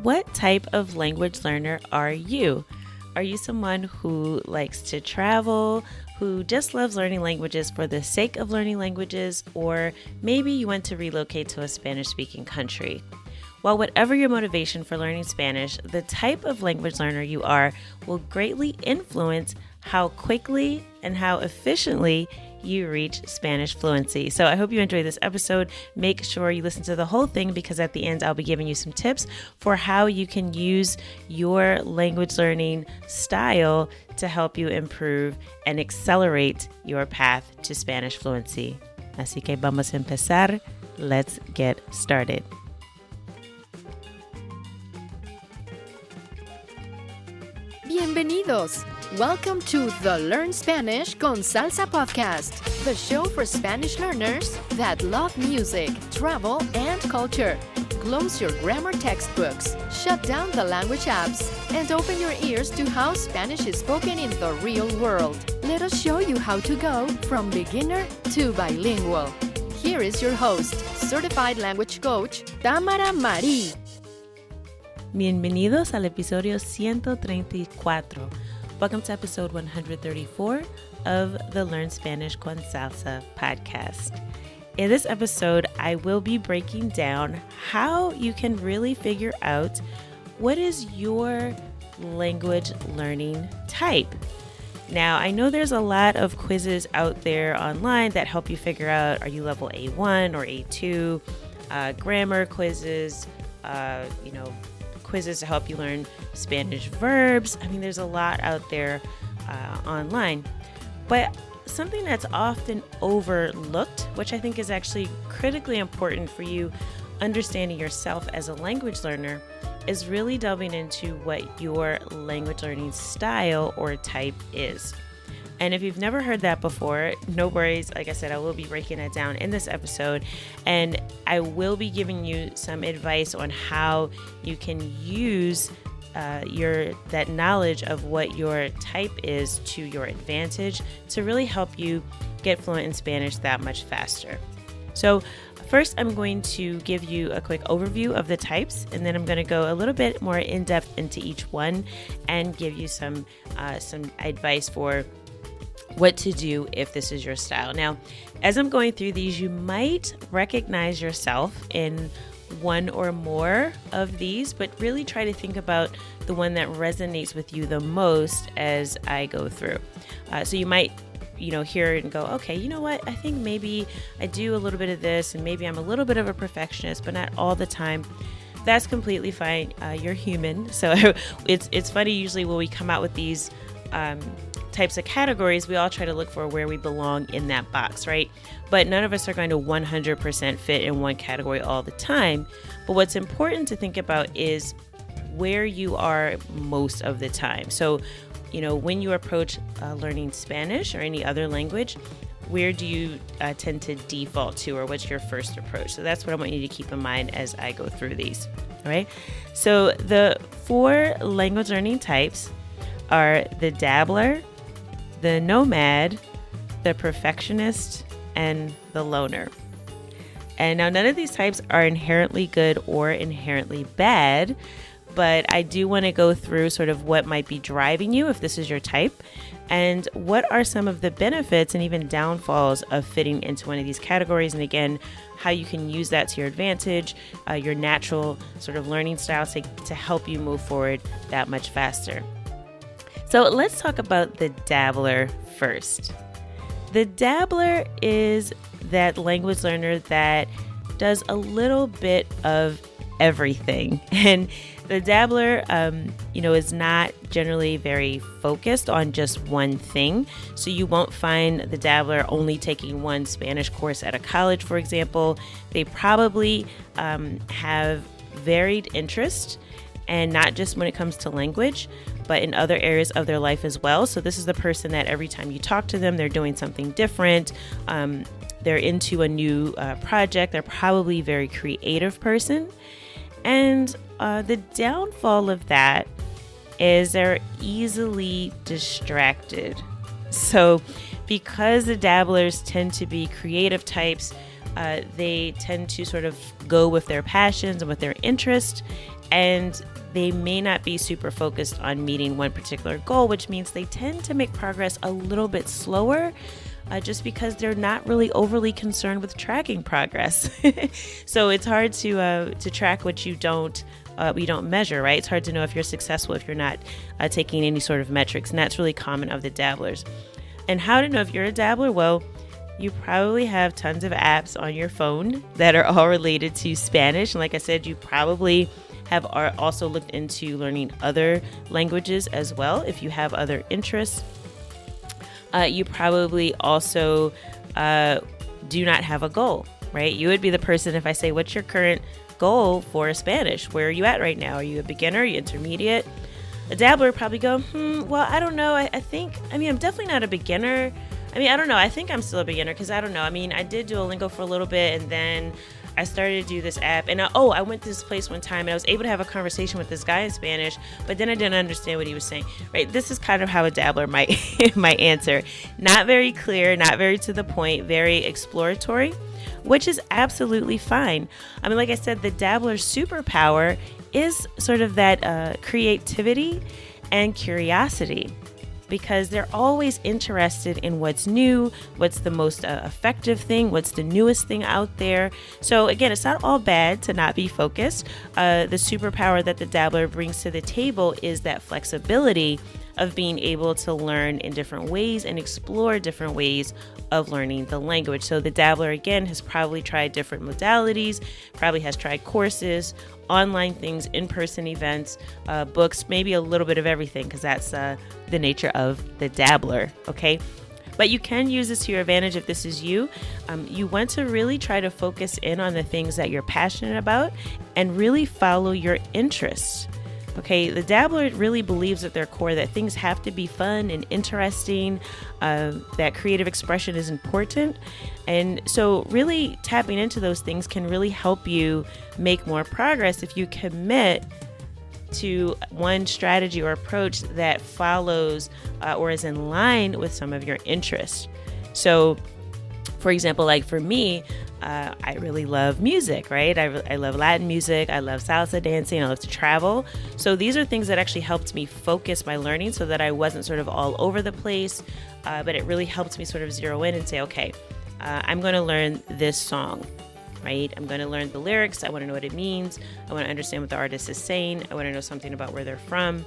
What type of language learner are you? Are you someone who likes to travel, who just loves learning languages for the sake of learning languages, or maybe you want to relocate to a Spanish-speaking country? Well, whatever your motivation for learning Spanish, the type of language learner you are will greatly influence how quickly and how efficiently you reach Spanish fluency. So I hope you enjoyed this episode. Make sure you listen to the whole thing because at the end I'll be giving you some tips for how you can use your language learning style to help you improve and accelerate your path to Spanish fluency. Así que vamos a empezar. Let's get started. Bienvenidos! Welcome to the Learn Spanish con Salsa podcast, the show for Spanish learners that love music, travel, and culture. Close your grammar textbooks, shut down the language apps, and open your ears to how Spanish is spoken in the real world. Let us show you how to go from beginner to bilingual. Here is your host, certified language coach, Tamara Marie. Bienvenidos al episodio 134. Welcome to episode 134 of the Learn Spanish con Salsa podcast. In this episode, I will be breaking down how you can really figure out what is your language learning type. Now, I know there's a lot of quizzes out there online that help you figure out, are you level A1 or A2, grammar quizzes, quizzes to help you learn Spanish verbs. I mean, there's a lot out there online. But something that's often overlooked, which I think is actually critically important for you understanding yourself as a language learner, is really delving into what your language learning style or type is. And if you've never heard that before, no worries. Like I said, I will be breaking that down in this episode. And I will be giving you some advice on how you can use that knowledge of what your type is to your advantage to really help you get fluent in Spanish that much faster. So first, I'm going to give you a quick overview of the types, and then I'm going to go a little bit more in depth into each one and give you some advice for what to do if this is your style. Now, as I'm going through these, you might recognize yourself in one or more of these, but really try to think about the one that resonates with you the most as I go through. So you might, hear it and go, okay, you know what? I think maybe I do a little bit of this, and maybe I'm a little bit of a perfectionist, but not all the time. That's completely fine. You're human. So it's funny, usually when we come out with these types of categories, we all try to look for where we belong in that box, right? But none of us are going to 100% fit in one category all the time. But what's important to think about is where you are most of the time. So, when you approach learning Spanish or any other language, where do you tend to default to, or what's your first approach? So that's what I want you to keep in mind as I go through these, all right? So the 4 language learning types are the dabbler, the nomad, the perfectionist, and the loner. And now none of these types are inherently good or inherently bad, but I do want to go through sort of what might be driving you if this is your type, and what are some of the benefits and even downfalls of fitting into one of these categories, and again, how you can use that to your advantage, your natural sort of learning style to help you move forward that much faster. So let's talk about the dabbler first. The dabbler is that language learner that does a little bit of everything. And the dabbler, is not generally very focused on just one thing. So you won't find the dabbler only taking one Spanish course at a college, for example. They probably have varied interest, and not just when it comes to language, but in other areas of their life as well. So this is the person that every time you talk to them, they're doing something different. They're into a new project. They're probably a very creative person. And the downfall of that is they're easily distracted. So because the dabblers tend to be creative types, they tend to sort of go with their passions and with their interest, and they may not be super focused on meeting one particular goal, which means they tend to make progress a little bit slower, just because they're not really overly concerned with tracking progress. So it's hard to track what you don't measure, right? It's hard to know if you're successful if you're not taking any sort of metrics, and that's really common of the dabblers. And how to know if you're a dabbler? Well, you probably have tons of apps on your phone that are all related to Spanish. And like I said, you probably have also looked into learning other languages as well if you have other interests. You probably also do not have a goal, right? You would be the person if I say, what's your current goal for Spanish? Where are you at right now? Are you a beginner? Are you intermediate? A dabbler would probably go, well, I don't know. I think, I'm definitely not a beginner. I don't know. I think I'm still a beginner because I don't know. I did Duolingo for a little bit, and then I started to do this app, and I went to this place one time and I was able to have a conversation with this guy in Spanish, but then I didn't understand what he was saying, right? This is kind of how a dabbler might answer. Not very clear, not very to the point, very exploratory, which is absolutely fine. Like I said, the dabbler's superpower is sort of that creativity and curiosity, because they're always interested in what's new, what's the most effective thing, what's the newest thing out there. So again, it's not all bad to not be focused. The superpower that the dabbler brings to the table is that flexibility of being able to learn in different ways and explore different ways of learning the language. So the dabbler, again, has probably tried different modalities, probably has tried courses, online things, in-person events, books, maybe a little bit of everything, because that's the nature of the dabbler, okay? But you can use this to your advantage if this is you. You want to really try to focus in on the things that you're passionate about and really follow your interests. Okay, the dabbler really believes at their core that things have to be fun and interesting, that creative expression is important. And so really tapping into those things can really help you make more progress if you commit to one strategy or approach that follows or is in line with some of your interests. So, for example, like for me, I really love music, right? I love Latin music. I love salsa dancing. I love to travel. So these are things that actually helped me focus my learning so that I wasn't sort of all over the place, but it really helped me sort of zero in and say, okay, I'm going to learn this song, right? I'm going to learn the lyrics. I want to know what it means. I want to understand what the artist is saying. I want to know something about where they're from.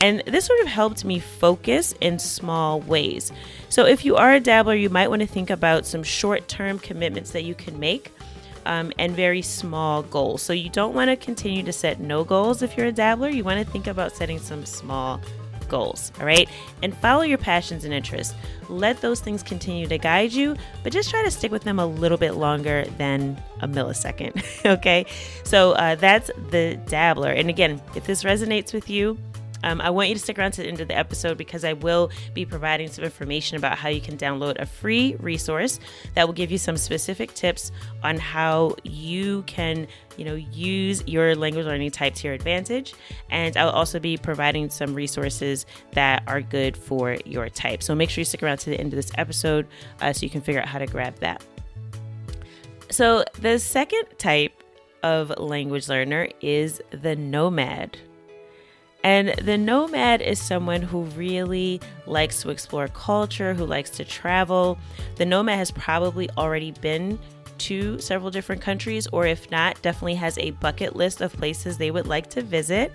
And this sort of helped me focus in small ways. So if you are a dabbler, you might want to think about some short-term commitments that you can make, and very small goals. So you don't want to continue to set no goals if you're a dabbler. You want to think about setting some small goals, all right? And follow your passions and interests. Let those things continue to guide you, but just try to stick with them a little bit longer than a millisecond, okay? So that's the dabbler. And again, if this resonates with you, I want you to stick around to the end of the episode because I will be providing some information about how you can download a free resource that will give you some specific tips on how you can, use your language learning type to your advantage. And I'll also be providing some resources that are good for your type. So make sure you stick around to the end of this episode so you can figure out how to grab that. So the second type of language learner is the nomad. And the nomad is someone who really likes to explore culture, who likes to travel. The nomad has probably already been to several different countries, or if not, definitely has a bucket list of places they would like to visit.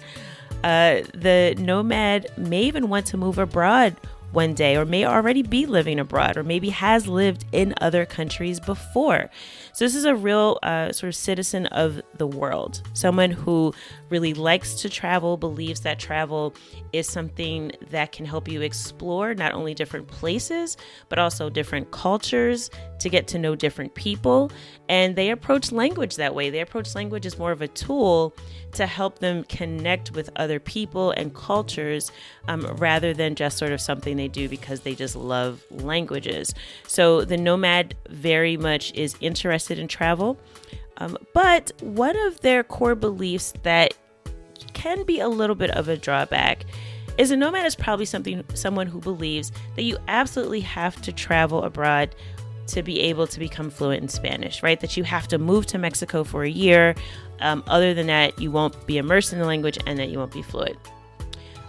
The nomad may even want to move abroad one day, or may already be living abroad, or maybe has lived in other countries before. So this is a real sort of citizen of the world, someone who really likes to travel, believes that travel is something that can help you explore not only different places, but also different cultures, to get to know different people. And they approach language that way. They approach language as more of a tool to help them connect with other people and cultures, rather than just sort of something they do because they just love languages. So the nomad very much is interested in travel, but one of their core beliefs that can be a little bit of a drawback is a nomad is probably someone who believes that you absolutely have to travel abroad to be able to become fluent in Spanish, right? That you have to move to Mexico for a year, Other than that, you won't be immersed in the language and that you won't be fluent.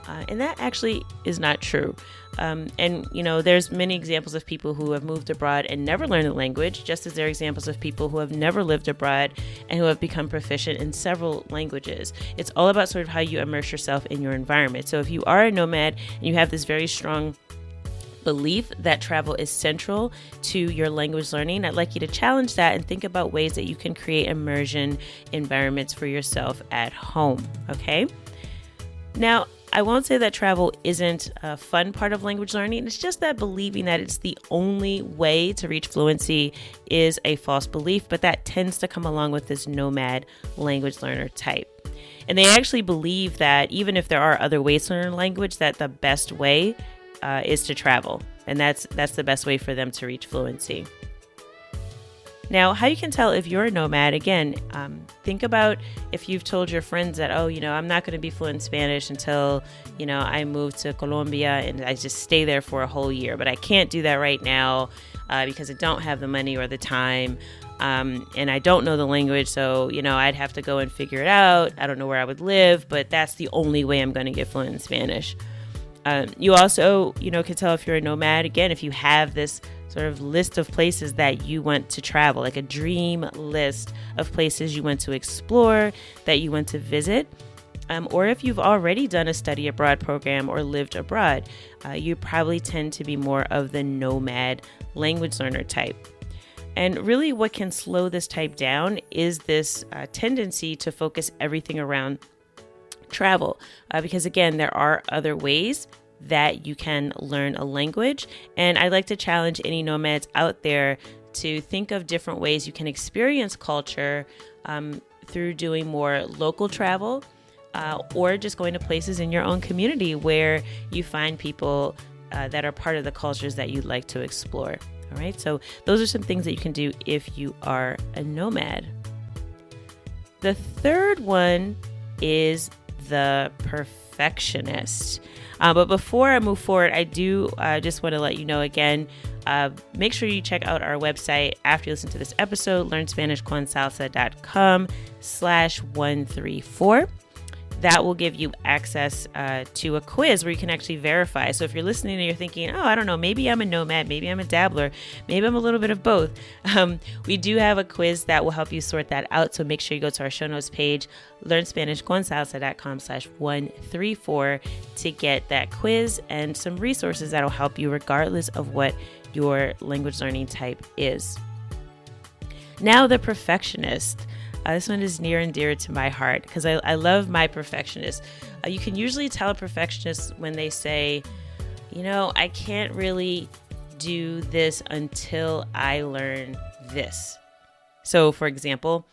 And that actually is not true. And there's many examples of people who have moved abroad and never learned the language, just as there are examples of people who have never lived abroad and who have become proficient in several languages. It's all about sort of how you immerse yourself in your environment. So if you are a nomad and you have this very strong belief that travel is central to your language learning, I'd like you to challenge that and think about ways that you can create immersion environments for yourself at home. Okay? Now, I won't say that travel isn't a fun part of language learning. It's just that believing that it's the only way to reach fluency is a false belief, but that tends to come along with this nomad language learner type. And they actually believe that even if there are other ways to learn a language, that the best way is to travel. And that's the best way for them to reach fluency. Now, how you can tell if you're a nomad, again, think about if you've told your friends that, I'm not going to be fluent in Spanish until, I move to Colombia and I just stay there for a whole year. But I can't do that right now because I don't have the money or the time. And I don't know the language. So, I'd have to go and figure it out. I don't know where I would live, but that's the only way I'm going to get fluent in Spanish. You also, can tell if you're a nomad, again, if you have this sort of list of places that you want to travel, like a dream list of places you want to explore, that you want to visit. Or if you've already done a study abroad program or lived abroad, you probably tend to be more of the nomad language learner type. And really what can slow this type down is this tendency to focus everything around travel. Because again, there are other ways that you can learn a language. And I'd like to challenge any nomads out there to think of different ways you can experience culture through doing more local travel or just going to places in your own community where you find people that are part of the cultures that you'd like to explore. All right, so those are some things that you can do if you are a nomad. The third one is the perfectionist. But before I move forward, I do just want to let you know again, make sure you check out our website after you listen to this episode, learnspanishconsalsa.com/134. That will give you access to a quiz where you can actually verify. So if you're listening and you're thinking, I don't know, maybe I'm a nomad, maybe I'm a dabbler, maybe I'm a little bit of both. We do have a quiz that will help you sort that out. So make sure you go to our show notes page, learnspanishconsalsa.com/134 to get that quiz and some resources that will help you regardless of what your language learning type is. Now, the perfectionist. This one is near and dear to my heart because I love my perfectionist. You can usually tell a perfectionist when they say, I can't really do this until I learn this. So, for example,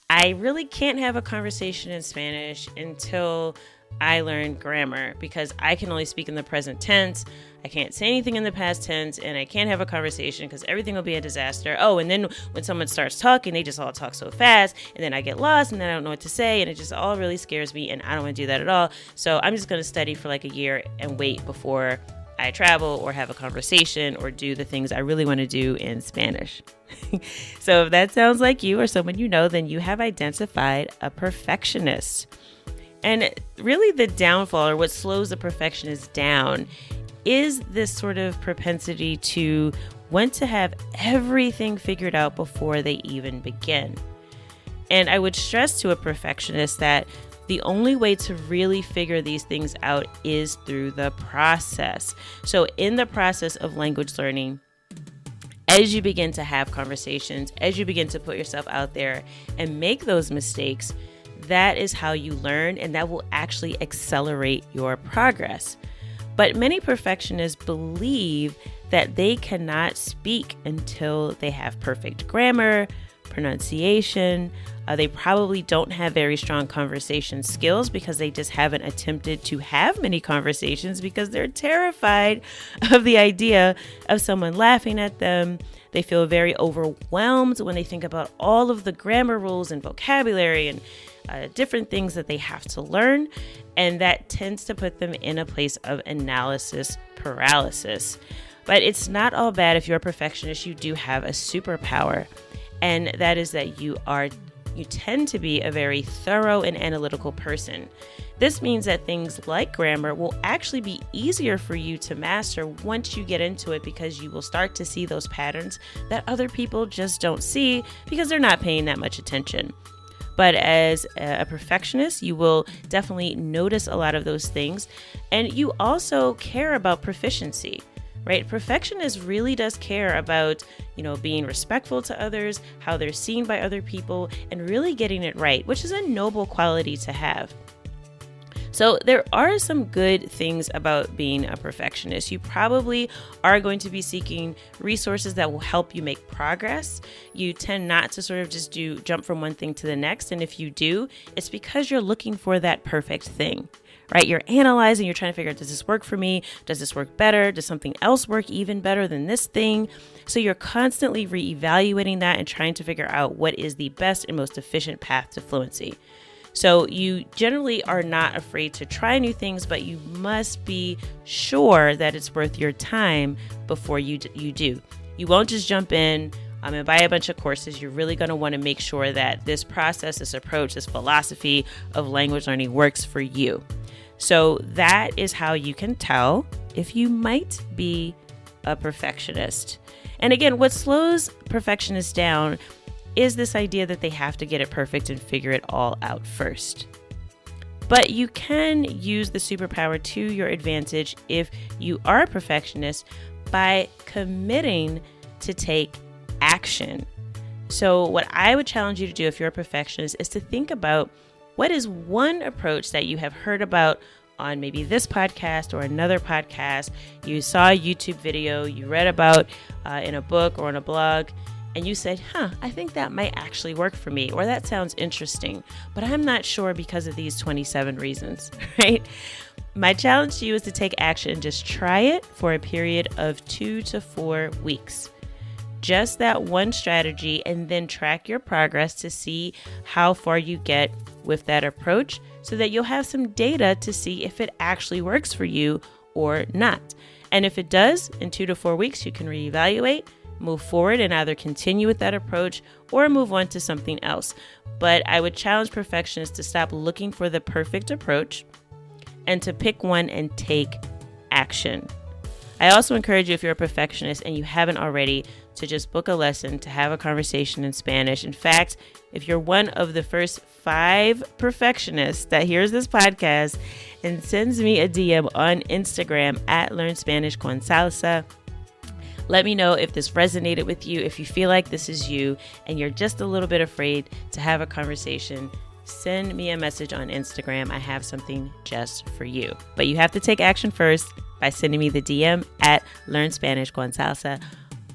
I really can't have a conversation in Spanish until I learn grammar because I can only speak in the present tense. I can't say anything in the past tense, and I can't have a conversation because everything will be a disaster. Oh, and then when someone starts talking, they just all talk so fast, and then I get lost, and then I don't know what to say, and it just all really scares me, and I don't want to do that at all. So I'm just going to study for like a year and wait before I travel or have a conversation or do the things I really want to do in Spanish. So if that sounds like you or someone you know, then you have identified a perfectionist. And really the downfall, or what slows the perfectionist down, is this sort of propensity to want to have everything figured out before they even begin. And I would stress to a perfectionist that the only way to really figure these things out is through the process. So in the process of language learning, as you begin to have conversations, as you begin to put yourself out there and make those mistakes, that is how you learn, and that will actually accelerate your progress. But many perfectionists believe that they cannot speak until they have perfect grammar, pronunciation. They probably don't have very strong conversation skills because they just haven't attempted to have many conversations because they're terrified of the idea of someone laughing at them. They feel very overwhelmed when they think about all of the grammar rules and vocabulary and different things that they have to learn. And that tends to put them in a place of analysis paralysis. But it's not all bad. If you're a perfectionist, you do have a superpower. And that is that you are you tend to be a very thorough and analytical person. This means that things like grammar will actually be easier for you to master once you get into it, because you will start to see those patterns that other people just don't see because they're not paying that much attention. But as a perfectionist, you will definitely notice a lot of those things. And you also care about proficiency, right? Perfectionist really does care about, being respectful to others, how they're seen by other people, and really getting it right, which is a noble quality to have. So there are some good things about being a perfectionist. You probably are going to be seeking resources that will help you make progress. You tend not to sort of just jump from one thing to the next. And if you do, it's because you're looking for that perfect thing, right? You're analyzing, you're trying to figure out, does this work for me? Does this work better? Does something else work even better than this thing? So you're constantly reevaluating that and trying to figure out what is the best and most efficient path to fluency. So you generally are not afraid to try new things, but you must be sure that it's worth your time before you do. You won't just jump in and buy a bunch of courses. You're really going to want to make sure that this process, this approach, this philosophy of language learning works for you. So that is how you can tell if you might be a perfectionist. And again, what slows perfectionists down is this idea that they have to get it perfect and figure it all out first. But you can use the superpower to your advantage if you are a perfectionist by committing to take action. So what I would challenge you to do if you're a perfectionist is to think about what is one approach that you have heard about on maybe this podcast or another podcast, you saw a YouTube video, you read about in a book or on a blog, and you said, I think that might actually work for me, or that sounds interesting, but I'm not sure because of these 27 reasons, right? My challenge to you is to take action and just try it for a period of 2 to 4 weeks. Just that one strategy, and then track your progress to see how far you get with that approach so that you'll have some data to see if it actually works for you or not. And if it does, in 2 to 4 weeks, you can reevaluate, move forward and either continue with that approach or move on to something else. But I would challenge perfectionists to stop looking for the perfect approach and to pick one and take action. I also encourage you, if you're a perfectionist and you haven't already, to just book a lesson, to have a conversation in Spanish. In fact, if you're one of the first 5 perfectionists that hears this podcast and sends me a DM on Instagram at Learn Spanish con Salsa, let me know if this resonated with you. If you feel like this is you and you're just a little bit afraid to have a conversation, send me a message on Instagram. I have something just for you. But you have to take action first by sending me the DM at Learn Spanish con Salsa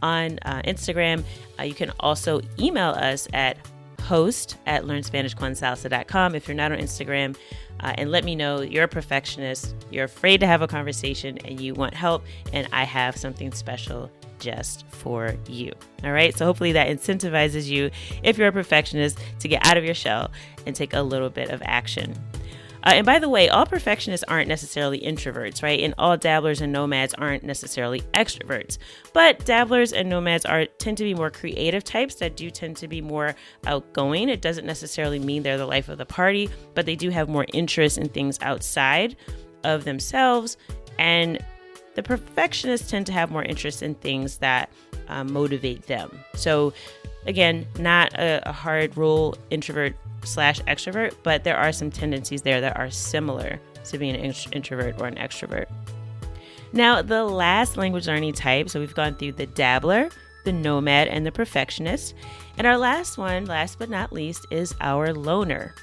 on Instagram. You can also email us at host@learnspanishconsalsa.com if you're not on Instagram, and let me know you're a perfectionist, you're afraid to have a conversation, and you want help, and I have something special just for you. All right. So hopefully that incentivizes you, if you're a perfectionist, to get out of your shell and take a little bit of action. And by the way, all perfectionists aren't necessarily introverts, right? And all dabblers and nomads aren't necessarily extroverts. But dabblers and nomads tend to be more creative types that do tend to be more outgoing. It doesn't necessarily mean they're the life of the party, but they do have more interest in things outside of themselves. And the perfectionists tend to have more interest in things that motivate them. So again, not a hard rule, introvert/extrovert, but there are some tendencies there that are similar to being an introvert or an extrovert. Now, the last language learning type, so we've gone through the dabbler, the nomad, and the perfectionist. And our last one, last but not least, is our loner,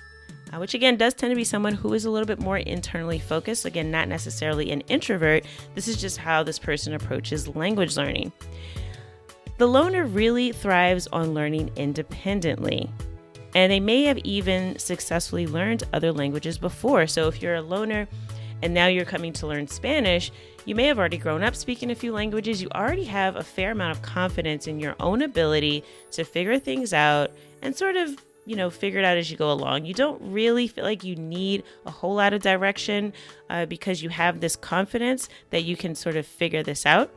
which again does tend to be someone who is a little bit more internally focused. Again, not necessarily an introvert. This is just how this person approaches language learning. The loner really thrives on learning independently. And they may have even successfully learned other languages before. So if you're a loner and now you're coming to learn Spanish, you may have already grown up speaking a few languages. You already have a fair amount of confidence in your own ability to figure things out and sort of, figure it out as you go along. You don't really feel like you need a whole lot of direction because you have this confidence that you can sort of figure this out.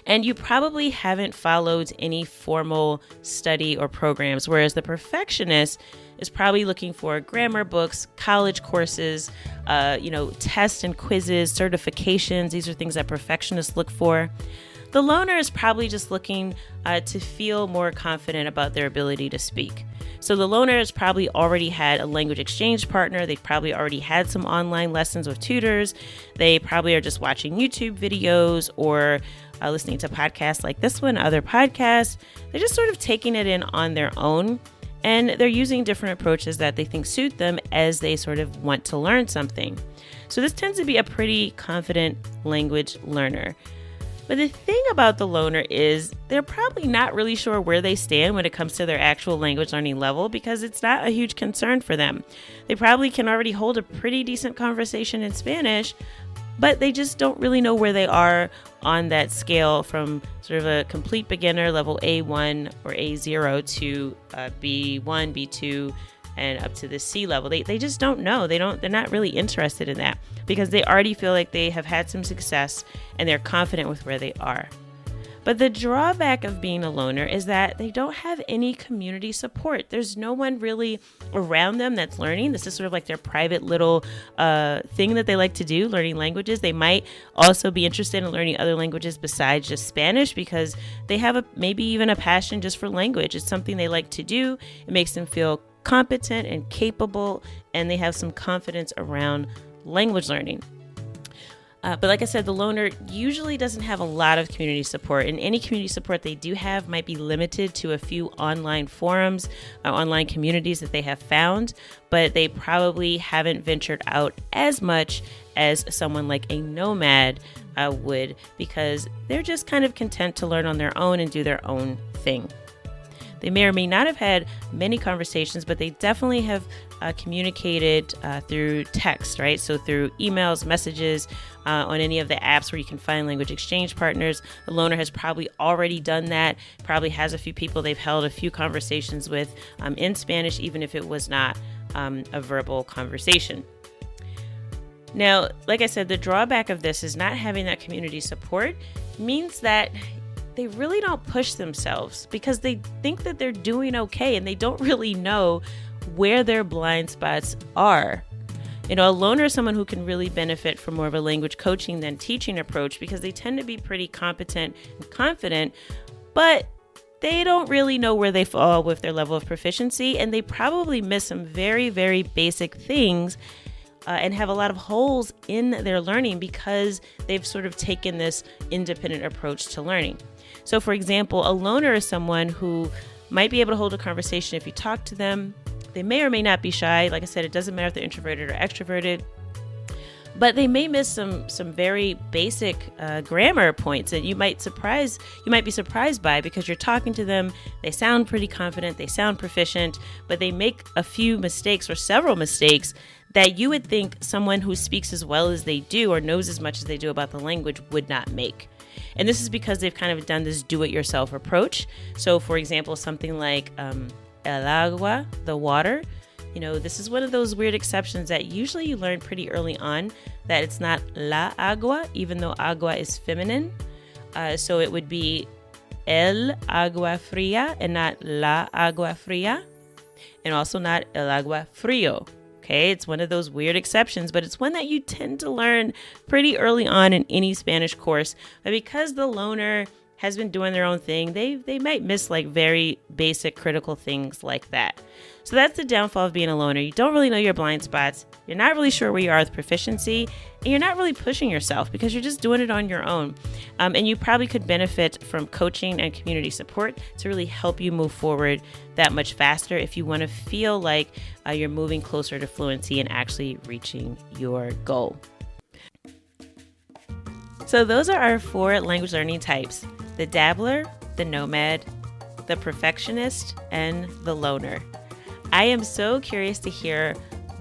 And you probably haven't followed any formal study or programs, whereas the perfectionist is probably looking for grammar books, college courses, tests and quizzes, certifications. These are things that perfectionists look for. The loner is probably just looking to feel more confident about their ability to speak. So the loner has probably already had a language exchange partner. They've probably already had some online lessons with tutors. They probably are just watching YouTube videos or listening to podcasts like this one, other podcasts. They're just sort of taking it in on their own. And they're using different approaches that they think suit them as they sort of want to learn something. So this tends to be a pretty confident language learner. But the thing about the loner is they're probably not really sure where they stand when it comes to their actual language learning level because it's not a huge concern for them. They probably can already hold a pretty decent conversation in Spanish, but they just don't really know where they are on that scale from sort of a complete beginner level A1 or A0 to B1, B2, and up to the C level. They just don't know. They're not really interested in that because they already feel like they have had some success and they're confident with where they are. But the drawback of being a loner is that they don't have any community support. There's no one really around them that's learning. This is sort of like their private little thing that they like to do, learning languages. They might also be interested in learning other languages besides just Spanish because they have maybe even a passion just for language. It's something they like to do. It makes them feel competent and capable, and they have some confidence around language learning. But like I said, the loner usually doesn't have a lot of community support, and any community support they do have might be limited to a few online forums, online communities that they have found, but they probably haven't ventured out as much as someone like a nomad would because they're just kind of content to learn on their own and do their own thing. They may or may not have had many conversations, but they definitely have communicated through text, right? So through emails, messages, on any of the apps where you can find language exchange partners. The loner has probably already done that, probably has a few people they've held a few conversations with in Spanish, even if it was not a verbal conversation. Now, like I said, the drawback of this is not having that community support means that they really don't push themselves because they think that they're doing okay and they don't really know where their blind spots are. A loner is someone who can really benefit from more of a language coaching than teaching approach because they tend to be pretty competent and confident, but they don't really know where they fall with their level of proficiency, and they probably miss some very, very basic things and have a lot of holes in their learning because they've sort of taken this independent approach to learning. So, for example, a loner is someone who might be able to hold a conversation if you talk to them. They may or may not be shy. Like I said, it doesn't matter if they're introverted or extroverted. But they may miss some very basic grammar points that you might be surprised by because you're talking to them. They sound pretty confident. They sound proficient, but they make a few mistakes or several mistakes that you would think someone who speaks as well as they do or knows as much as they do about the language would not make. And this is because they've kind of done this do-it-yourself approach. So, for example, something like el agua, the water. This is one of those weird exceptions that usually you learn pretty early on, that it's not la agua, even though agua is feminine. So it would be el agua fría and not la agua fría, and also not el agua frío. Okay, it's one of those weird exceptions, but it's one that you tend to learn pretty early on in any Spanish course. But because the loner has been doing their own thing, they might miss like very basic critical things like that. So that's the downfall of being a loner. You don't really know your blind spots. You're not really sure where you are with proficiency, and you're not really pushing yourself because you're just doing it on your own. And you probably could benefit from coaching and community support to really help you move forward that much faster if you want to feel like you're moving closer to fluency and actually reaching your goal. So those are our 4 language learning types: the dabbler, the nomad, the perfectionist, and the loner. I am so curious to hear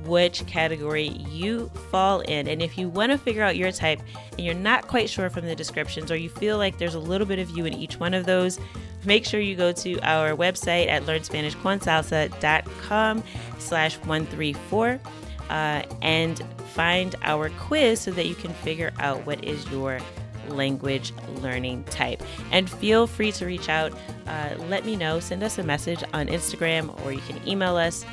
which category you fall in. And if you want to figure out your type and you're not quite sure from the descriptions, or you feel like there's a little bit of you in each one of those, make sure you go to our website at learnspanishconsalsa.com/134 and find our quiz so that you can figure out what is your language learning type. And feel free to reach out. Let me know. Send us a message on Instagram, or you can email us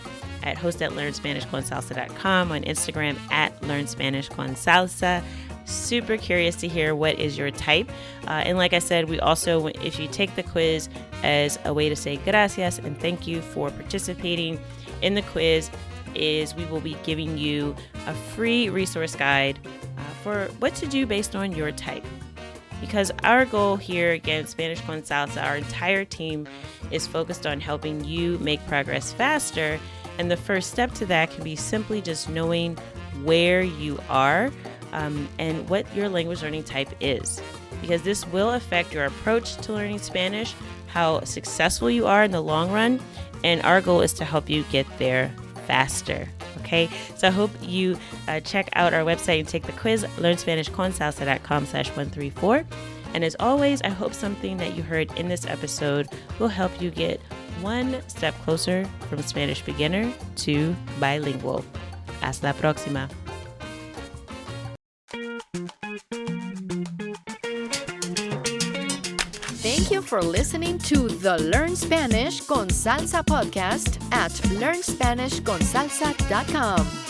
at host@learnspanishconsalsa.com, on Instagram at learnspanishconsalsa. Super curious to hear what is your type. And like I said, we also, if you take the quiz as a way to say gracias and thank you for participating in the quiz, is we will be giving you a free resource guide for what to do based on your type. Because our goal here, again, Spanish Con Salsa, our entire team is focused on helping you make progress faster. And the first step to that can be simply just knowing where you are and what your language learning type is. Because this will affect your approach to learning Spanish, how successful you are in the long run, and our goal is to help you get there faster. Okay, so I hope you check out our website and take the quiz, learnspanishconsalsa.com/134. And as always, I hope something that you heard in this episode will help you get one step closer from Spanish beginner to bilingual. Hasta la próxima. Thank you for listening to the Learn Spanish con Salsa podcast at learnspanishconsalsa.com.